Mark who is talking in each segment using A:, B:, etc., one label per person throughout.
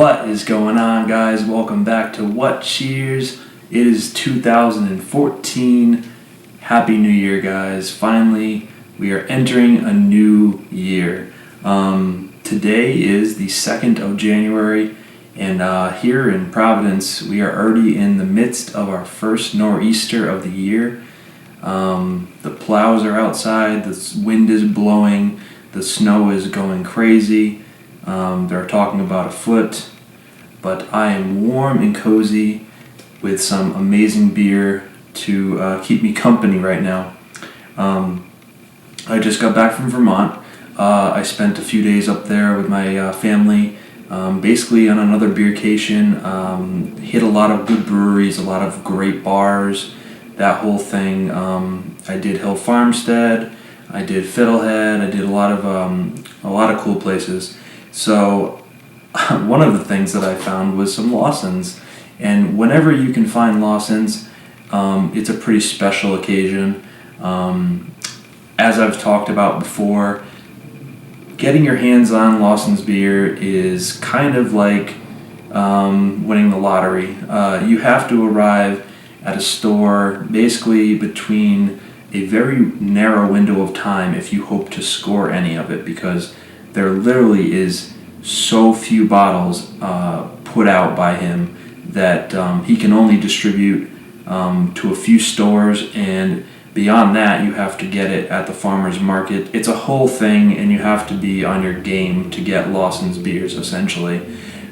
A: What is going on, guys? Welcome back to What Cheers. It is 2014. Happy New Year, guys. Finally, we are entering a new year. Today is the 2nd of January, and here in Providence, we are already in the midst of our first nor'easter of the year. The plows are outside, the wind is blowing, the snow is going crazy. They're talking about a foot, but I am warm and cozy with some amazing beer to keep me company right now. I just got back from Vermont. I spent a few days up there with my family, basically on another beercation. Hit a lot of good breweries, a lot of great bars, that whole thing. I did Hill Farmstead, I did Fiddlehead, I did a lot of cool places. So one of the things that I found was some Lawsons, and whenever you can find Lawsons, it's a pretty special occasion. As I've talked about before, getting your hands on Lawson's beer is kind of like winning the lottery. You have to arrive at a store basically between a very narrow window of time if you hope to score any of it, because there literally is so few bottles put out by him that he can only distribute to a few stores, and beyond that you have to get it at the farmer's market. It's a whole thing, and you have to be on your game to get Lawson's beers, essentially.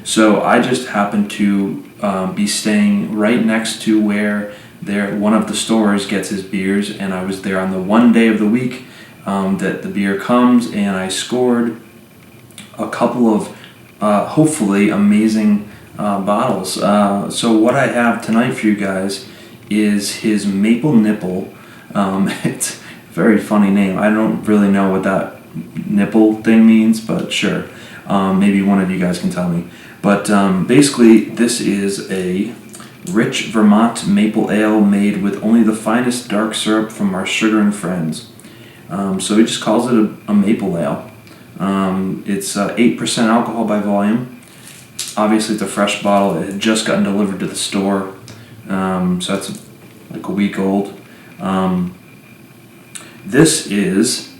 A: So I just happened to be staying right next to where one of the stores gets his beers, and I was there on the one day of the week that the beer comes, and I scored a couple of hopefully amazing bottles. So what I have tonight for you guys is his Maple Nipple. It's a very funny name. I don't really know what that nipple thing means, but sure. Maybe one of you guys can tell me. But basically, this is a rich Vermont maple ale made with only the finest dark syrup from our sugar and friends. So he just calls it a maple ale. It's 8% alcohol by volume. Obviously, it's a fresh bottle. It had just gotten delivered to the store, so that's like a week old. This is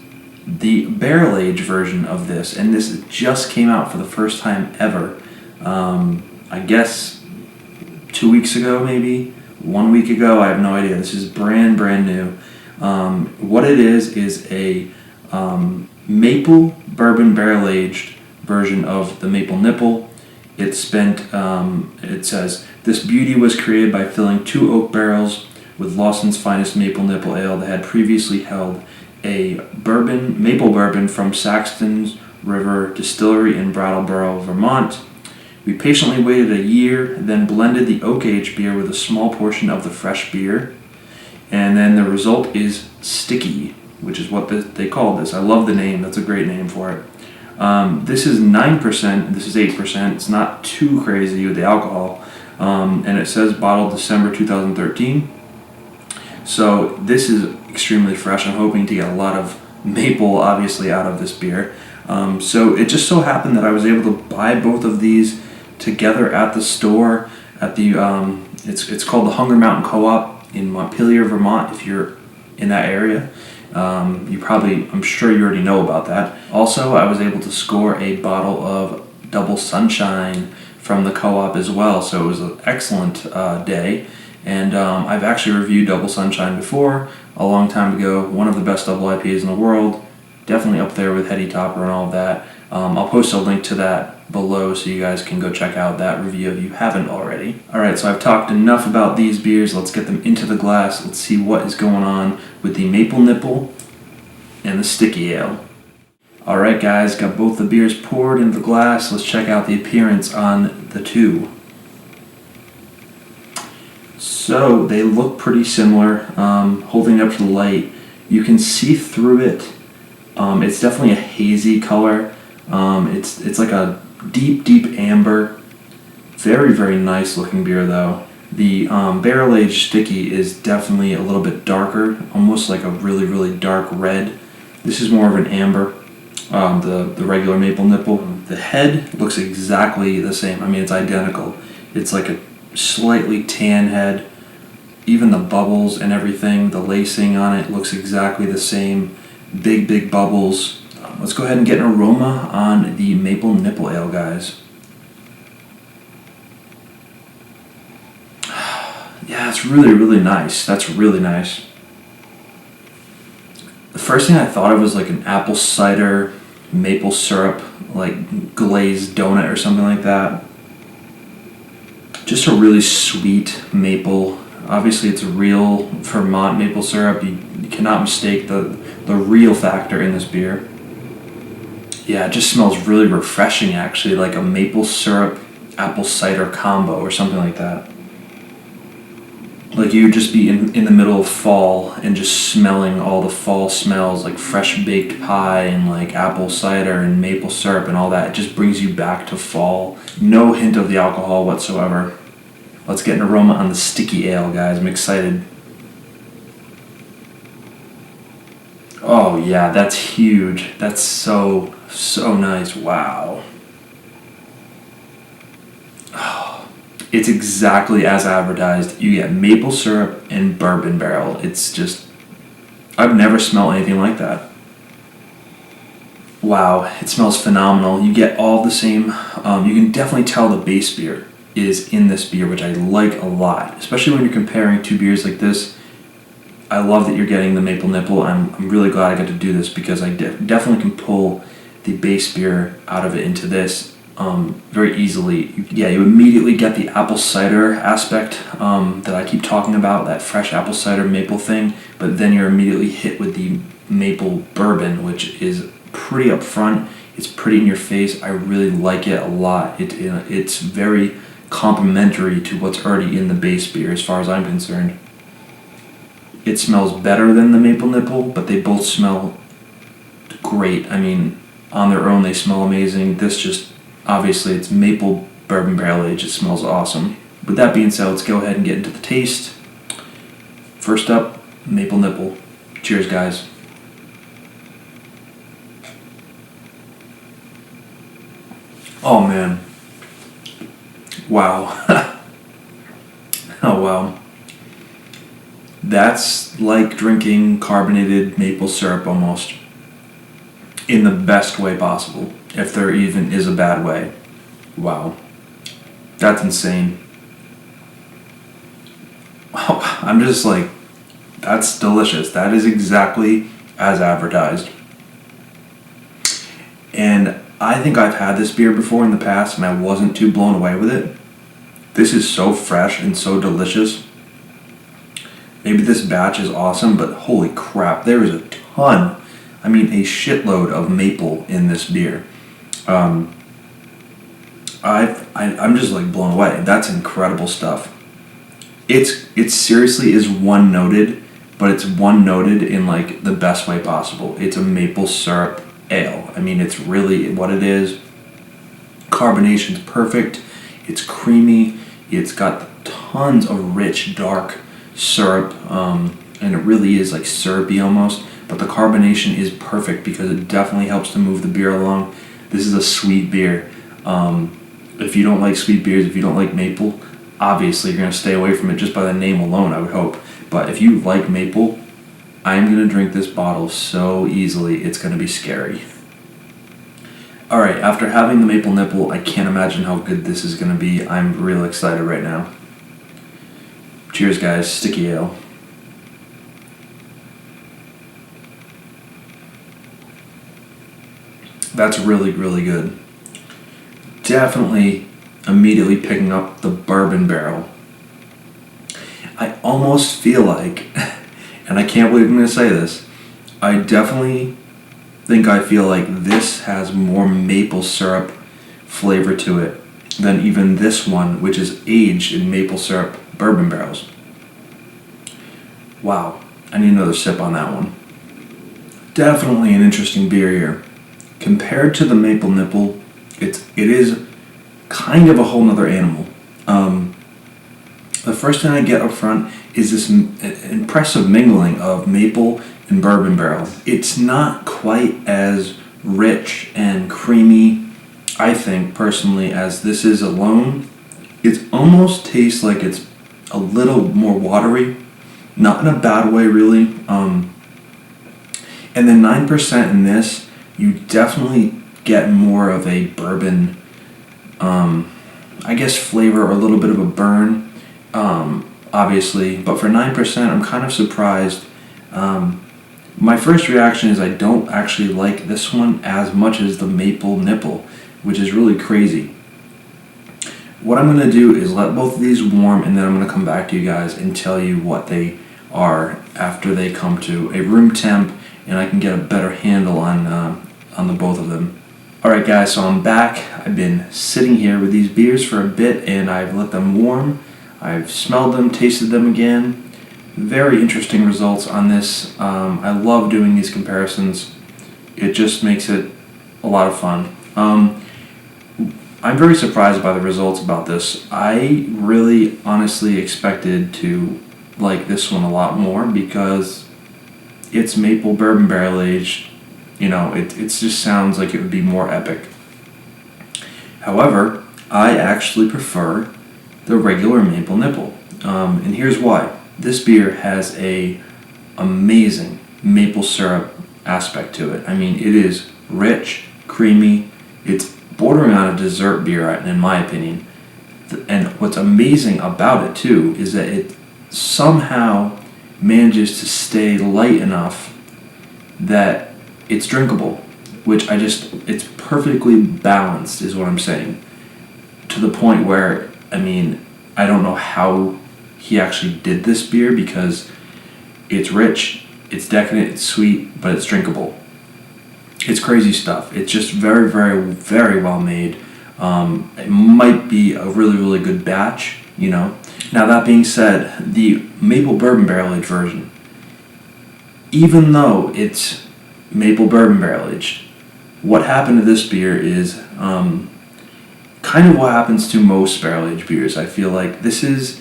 A: the barrel-aged version of this, and this just came out for the first time ever. I guess 2 weeks ago, maybe 1 week ago. I have no idea. This is brand new. What it is a Maple Bourbon barrel-aged version of the Maple Nipple. It says, this beauty was created by filling 2 oak barrels with Lawson's finest Maple Nipple Ale that had previously held a maple bourbon from Saxton's River Distillery in Brattleboro, Vermont. We patiently waited a year, then blended the oak-aged beer with a small portion of the fresh beer, and then the result is Sticky, which is what they call this. I love the name. That's a great name for it. This is 9%. This is 8%. It's not too crazy with the alcohol. And it says bottled December 2013. So this is extremely fresh. I'm hoping to get a lot of maple, obviously, out of this beer. So it just so happened that I was able to buy both of these together at the store. At the it's called the Hunger Mountain Co-op in Montpelier, Vermont. If you're in that area. I'm sure you already know about that. Also, I was able to score a bottle of Double Sunshine from the co-op as well, so it was an excellent day. And I've actually reviewed Double Sunshine before, a long time ago. One of the best double IPAs in the world, definitely up there with Heady Topper and all of that. I'll post a link to that below so you guys can go check out that review if you haven't already. Alright, so I've talked enough about these beers. Let's get them into the glass. Let's see what is going on with the Maple Nipple and the Sticky Ale. Alright guys, got both the beers poured into the glass. Let's check out the appearance on the two. So they look pretty similar. Holding it up to the light, you can see through it. It's definitely a hazy color. It's like a deep amber. Very nice looking beer though. The barrel-aged Sticky is definitely a little bit darker, almost like a really dark red. This is more of an amber. The regular Maple Nipple. The head looks exactly the same. I mean, it's identical. It's like a slightly tan head. Even the bubbles and everything, the lacing on it looks exactly the same. Big bubbles. Let's go ahead and get an aroma on the Maple Nipple Ale, guys. Yeah, it's really nice. That's really nice. The first thing I thought of was like an apple cider maple syrup, like glazed donut or something like that. Just a really sweet maple. Obviously, it's a real Vermont maple syrup. You cannot mistake the real factor in this beer. Yeah, it just smells really refreshing, actually, like a maple syrup apple cider combo or something like that. Like you would just be in the middle of fall and just smelling all the fall smells, like fresh baked pie and like apple cider and maple syrup and all that. It just brings you back to fall. No hint of the alcohol whatsoever. Let's get an aroma on the sticky ale, guys. I'm excited. Oh yeah, that's huge. That's so nice. Wow. It's exactly as advertised. You get maple syrup and bourbon barrel. It's just, I've never smelled anything like that. Wow, it smells phenomenal. You get all the same, you can definitely tell the base beer is in this beer, which I like a lot, especially when you're comparing two beers like this. I love that you're getting the Maple Nipple. I'm really glad I got to do this because I definitely can pull the base beer out of it into this very easily. Yeah, you immediately get the apple cider aspect that I keep talking about, that fresh apple cider maple thing, but then you're immediately hit with the maple bourbon, which is pretty upfront. It's pretty in your face. I really like it a lot. It's very complementary to what's already in the base beer as far as I'm concerned. It smells better than the Maple Nipple, but they both smell great. I mean, on their own they smell amazing. This just, obviously it's maple bourbon barrel aged. It smells awesome. With that being said, let's go ahead and get into the taste. First up, Maple Nipple. Cheers, guys. Oh man. Wow. Oh wow. That's like drinking carbonated maple syrup almost. In the best way possible. If there even is a bad way. Wow. That's insane. Oh, I'm just like, that's delicious. That is exactly as advertised. And I think I've had this beer before in the past and I wasn't too blown away with it. This is so fresh and so delicious. Maybe this batch is awesome, but holy crap, there is a ton, I mean a shitload of maple in this beer. I'm just like blown away. That's incredible stuff. It seriously is one noted, but it's one noted in like the best way possible. It's a maple syrup ale. I mean, it's really what it is. Carbonation's perfect. It's creamy. It's got tons of rich, dark syrup, and it really is like syrupy almost. But the carbonation is perfect because it definitely helps to move the beer along. This is a sweet beer. If you don't like sweet beers, if you don't like maple, obviously you're going to stay away from it just by the name alone, I would hope. But if you like maple, I'm going to drink this bottle so easily, it's going to be scary. Alright, after having the Maple Nipple, I can't imagine how good this is going to be. I'm real excited right now. Cheers, guys. Sticky ale. That's really good. Definitely immediately picking up the bourbon barrel. I almost feel like, and I can't believe I'm going to say this, I definitely think I feel like this has more maple syrup flavor to it than even this one, which is aged in maple syrup bourbon barrels. Wow, I need another sip on that one. Definitely an interesting beer here. Compared to the Maple Nipple, it is kind of a whole nother animal. The first thing I get up front is this impressive mingling of maple and bourbon barrel. It's not quite as rich and creamy. I think personally, as this is alone, it almost tastes like it's a little more watery, not in a bad way really. And then 9% in this, you definitely get more of a bourbon, I guess flavor or a little bit of a burn, obviously. But for 9%, I'm kind of surprised. My first reaction is I don't actually like this one as much as the Maple Nipple, which is really crazy. What I'm going to do is let both of these warm, and then I'm going to come back to you guys and tell you what they are after they come to a room temp, and I can get a better handle on the both of them. Alright guys, so I'm back. I've been sitting here with these beers for a bit, and I've let them warm. I've smelled them, tasted them again. Very interesting results on this. I love doing these comparisons. It just makes it a lot of fun. I'm very surprised by the results about this. I really honestly expected to like this one a lot more because it's maple bourbon barrel aged. It just sounds like it would be more epic. However, I actually prefer the regular Maple Nipple. And here's why. This beer has a amazing maple syrup aspect to it. I mean, it is rich, creamy. It's bordering on a dessert beer, in my opinion. And what's amazing about it, too, is that it somehow manages to stay light enough that it's drinkable, which it's perfectly balanced, is what I'm saying. To the point where, I don't know how he actually did this beer because it's rich, it's decadent, it's sweet, but it's drinkable. It's crazy stuff. It's just very, very, very well made. It might be a really, really good batch, Now that being said, the Maple Bourbon Barrel Aged version, even though it's Maple Bourbon Barrel Aged, what happened to this beer is kind of what happens to most barrel aged beers. I feel like this is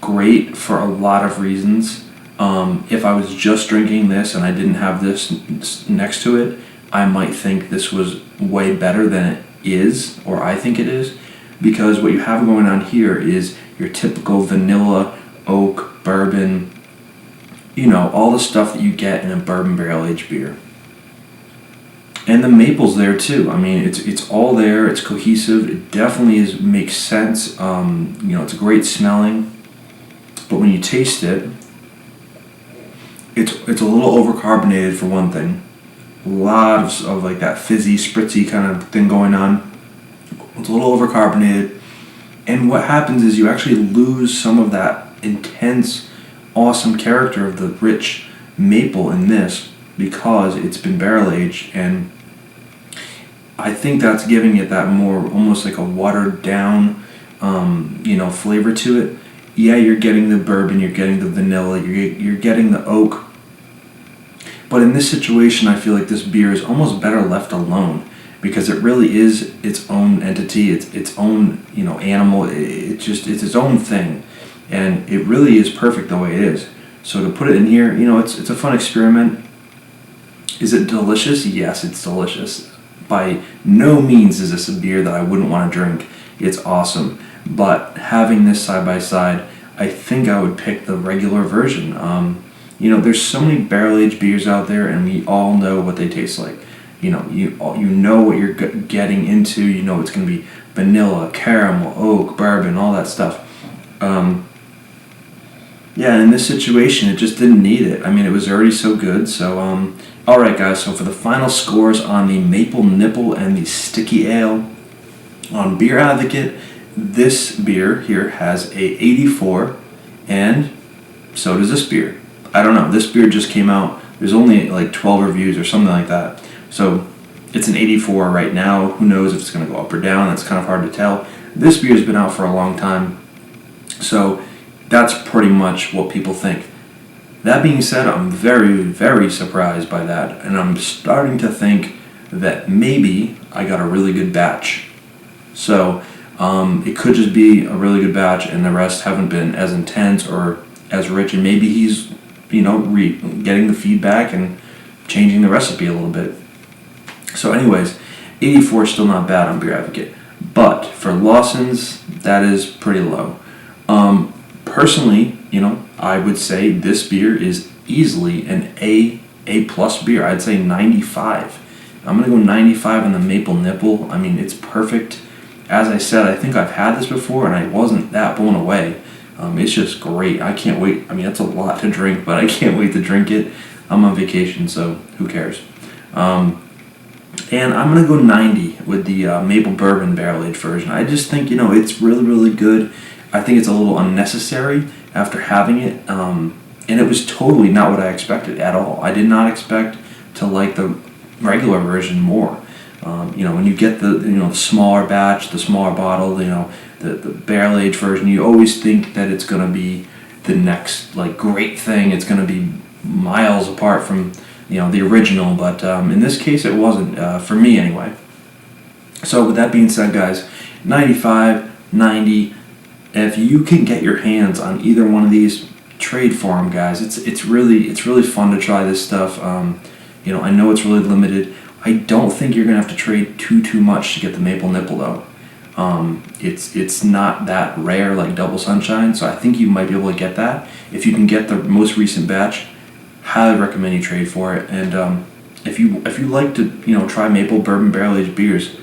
A: great for a lot of reasons. If I was just drinking this and I didn't have this next to it, I might think this was way better than it is, or I think it is, because what you have going on here is your typical vanilla, oak, bourbon, all the stuff that you get in a bourbon barrel aged beer. And the maple's there too. It's all there. It's cohesive. It definitely makes sense. It's great smelling, but when you taste it, it's a little overcarbonated for one thing. A lot of like that fizzy, spritzy kind of thing going on. It's a little overcarbonated, and what happens is you actually lose some of that intense, awesome character of the rich maple in this because it's been barrel aged, and I think that's giving it that more almost like a watered down, flavor to it. Yeah, you're getting the bourbon, you're getting the vanilla, you're getting the oak. But in this situation, I feel like this beer is almost better left alone because it really is its own entity, its own animal. It's its own thing, and it really is perfect the way it is. So to put it in here, it's a fun experiment. Is it delicious? Yes, it's delicious. By no means is this a beer that I wouldn't want to drink. It's awesome, but having this side by side, I think I would pick the regular version. There's so many barrel-aged beers out there, and we all know what they taste like. You know what you're getting into. It's going to be vanilla, caramel, oak, bourbon, all that stuff. Yeah, and in this situation, it just didn't need it. It was already so good. So, alright guys, so for the final scores on the Maple Nipple and the Sticky Ale, on Beer Advocate, this beer here has a 84, and so does this beer. I don't know, this beer just came out, there's only like 12 reviews or something like that, so it's an 84 right now. Who knows if it's going to go up or down, that's kind of hard to tell. This beer's been out for a long time, so that's pretty much what people think. That being said, I'm very, very surprised by that, and I'm starting to think that maybe I got a really good batch. So it could just be a really good batch and the rest haven't been as intense or as rich, and maybe he's getting the feedback and changing the recipe a little bit. So anyways, 84 is still not bad on Beer Advocate. But for Lawson's, that is pretty low. Personally, I would say this beer is easily an A plus beer. I'd say 95. I'm going to go 95 on the Maple Nipple. I mean, it's perfect. As I said, I think I've had this before and I wasn't that blown away. It's just great. I can't wait. I mean, that's a lot to drink, but I can't wait to drink it. I'm on vacation, so who cares? And I'm going to go 90 with the Maple Bourbon barrel-aged version. I just think, it's really, really good. I think it's a little unnecessary after having it. And it was totally not what I expected at all. I did not expect to like the regular version more. When you get the smaller batch, the smaller bottle, the barrel-aged version, you always think that it's going to be the next great thing. It's going to be miles apart from the original, but in this case it wasn't, for me anyway. So with that being said, guys, 95, 90, if you can get your hands on either one of these, trade for them, guys. It's really fun to try this stuff. I know it's really limited. I don't think you're gonna have to trade too much to get the Maple Nipple though. It's not that rare like Double Sunshine, so I think you might be able to get that. If you can get the most recent batch, highly recommend you trade for it. And if you like to try Maple Bourbon barrel aged beers,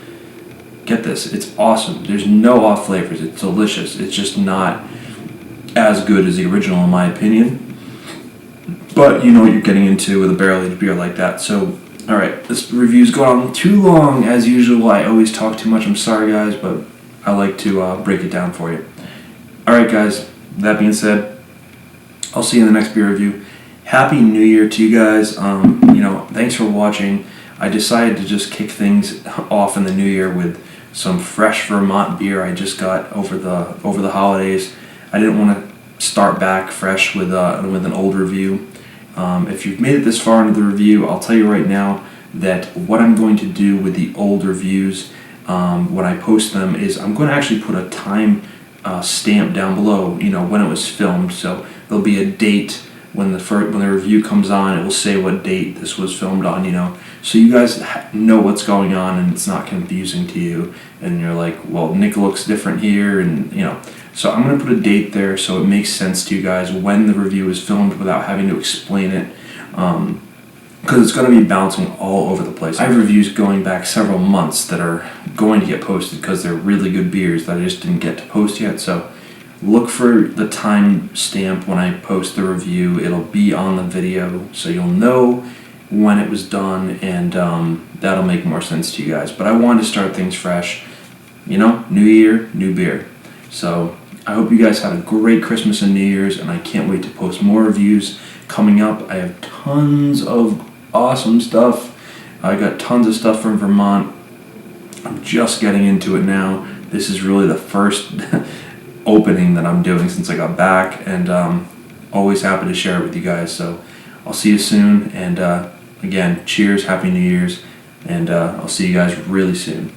A: get this. It's awesome. There's no off flavors. It's delicious. It's just not as good as the original in my opinion. But you know what you're getting into with a barrel aged beer like that. So alright, this review's gone on too long as usual. I always talk too much. I'm sorry guys, but I like to break it down for you. Alright guys, that being said, I'll see you in the next beer review. Happy New Year to you guys. Thanks for watching. I decided to just kick things off in the new year with some fresh Vermont beer I just got over the holidays. I didn't want to start back fresh with an old review. If you've made it this far into the review, I'll tell you right now that what I'm going to do with the old reviews when I post them is I'm going to actually put a time stamp down below, when it was filmed. So there'll be a date when the review comes on. It will say what date this was filmed on, so you guys know what's going on and it's not confusing to you. And you're like, well, Nick looks different here, and So I'm going to put a date there so it makes sense to you guys when the review is filmed without having to explain it, because it's going to be bouncing all over the place. I have reviews going back several months that are going to get posted because they're really good beers that I just didn't get to post yet. So look for the time stamp when I post the review. It'll be on the video so you'll know when it was done, and that'll make more sense to you guys. But I wanted to start things fresh. New year, new beer. So I hope you guys had a great Christmas and New Year's, and I can't wait to post more reviews coming up. I have tons of awesome stuff. I got tons of stuff from Vermont. I'm just getting into it now. This is really the first opening that I'm doing since I got back, and always happy to share it with you guys. So I'll see you soon, and again, cheers, Happy New Year's, and I'll see you guys really soon.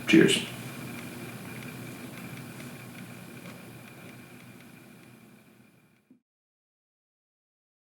A: Cheers.